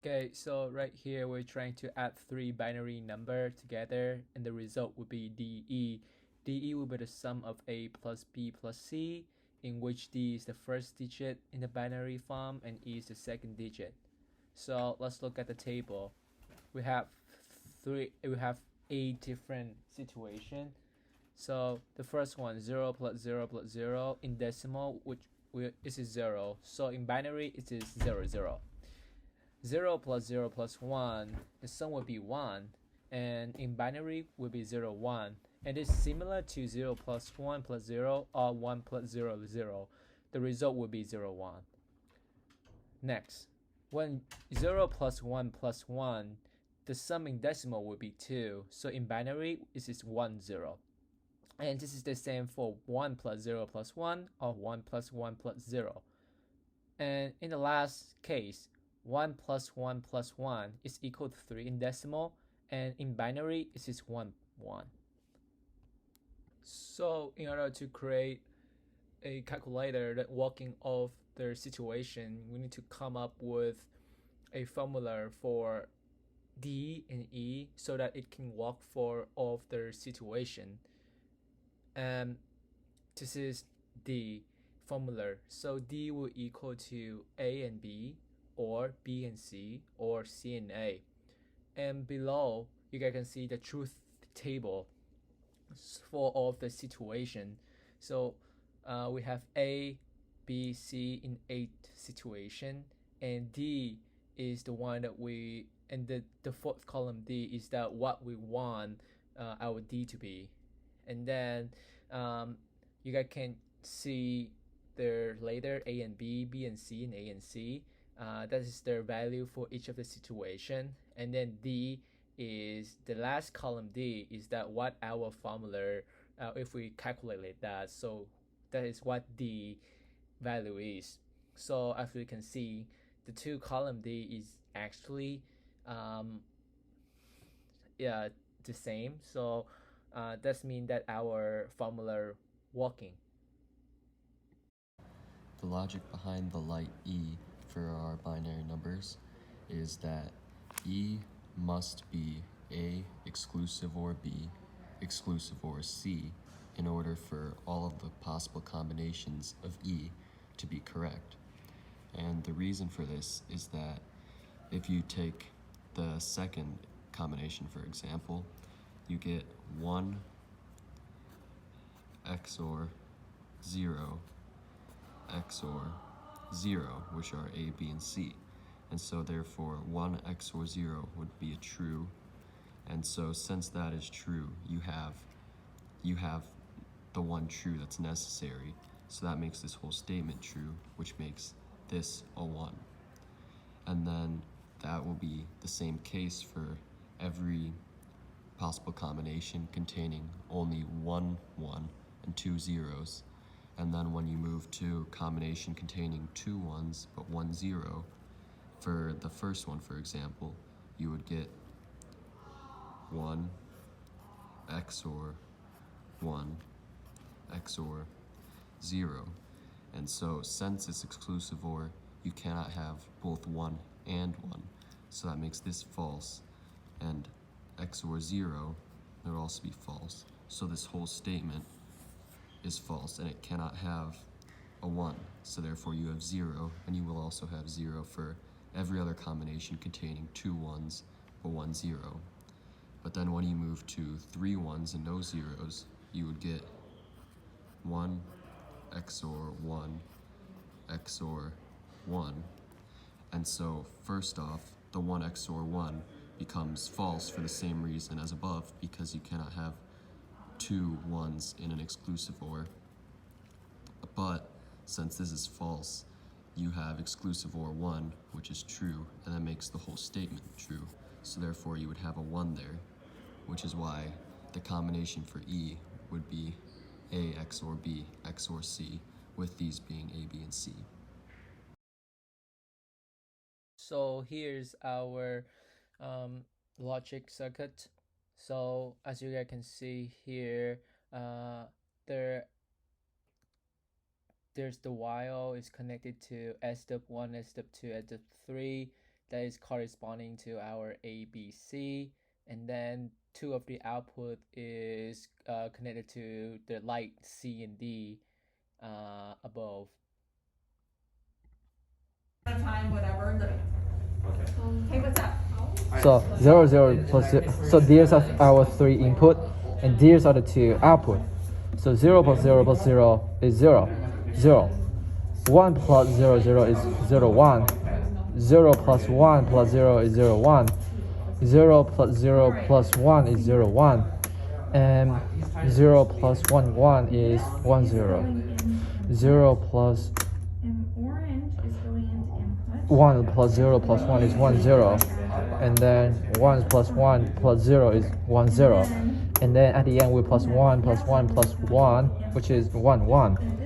Okay, so right here we're trying to add three binary number together, and the result would be DE. DE will be the sum of A plus B plus C, in which D is the first digit in the binary form and E is the second digit. So let's look at the table. We have we have eight different situation. So the first one, 0 plus 0 plus 0 in decimal, which this is 0. So in binary, it is 0, 0. 0 plus 0 plus 1, the sum will be 1, and in binary will be 0, 1. And it's similar to 0 plus 1 plus 0 or 1 plus 0, 0. The result will be 0, 1. Next, when 0 plus 1 plus 1, the sum in decimal will be 2. So in binary, this is 1, 0. And this is the same for 1 plus 0 plus 1 or 1 plus 1 plus 0. And in the last case, 1 plus 1 plus 1 is equal to 3 in decimal, and in binary, it is 1, 1. So in order to create a calculator that working off their situation, we need to come up with a formula for D and E so that it can work for all of their situation. And this is the formula. So D will equal to A and B, or B and C, or C and A. And below, you guys can see the truth table for all of the situation. So we have A, B, C in 8 situation, and D is the one that we, and the fourth column D is that what we want our D to be. And then um, you guys can see their later A and B, B and C, and A and C. That is their value for each of the situation. And then D is the last column. D is that what our formula, if we calculate that. So that is what the value is. So as we can see, the two column D is actually um, yeah, the same. So that means that our formula working. The logic behind the light E for our binary numbers is that E must be A exclusive or B exclusive or C in order for all of the possible combinations of E to be correct. And the reason for this is that if you take the second combination, for example, you get 1 XOR 0 XOR 0, which are A, B, and C. And so therefore 1 XOR 0 would be a true. And so since that is true, you have the one true that's necessary. So that makes this whole statement true, which makes this a 1. And then that will be the same case for every possible combination containing only one 1 and two zeros. And then when you move to combination containing two ones but one 0, for the first one, for example, you would get 1 XOR 1 XOR 0. And so since it's exclusive OR, you cannot have both 1 and 1. So that makes this false. And XOR 0, it would also be false. So this whole statement is false, and it cannot have a 1. So therefore you have 0, and you will also have 0 for every other combination containing two 1s but one 0. But then when you move to three 1s and no zeros, you would get 1 XOR 1 XOR 1. And so first off, the 1 XOR 1 becomes false for the same reason as above, because you cannot have two 1s in an exclusive OR. But since this is false, you have exclusive OR 1, which is true, and that makes the whole statement true. So therefore you would have a 1 there, which is why the combination for E would be A XOR B XOR C, with these being A, B, and C. So here's our um, logic circuit. So as you guys can see here, there there's the while is connected to S step 1, S step 2, S step 3. that is corresponding to our ABC, and then 2 of the output is connected to the light C and D above. Time, whatever. Hey, what's up? So 0, 0 plus 0. So these are our 3 input, and these are the 2 output. So 0 plus 0 plus 0 is 0. 0. 1 plus 0, 0 is 0, 1. 0 plus 1 plus 0 is 0, 1. 0 plus 0 plus 1 is 0, 1. And 0 plus 1, 1 is 1, 0. 0 plus And orange is going into input. 1 plus 0 plus 1 is 1, 0. And then 1 plus 1 plus 0 is 1, 0. And then at the end we plus 1 plus 1 plus 1, which is 1, 1.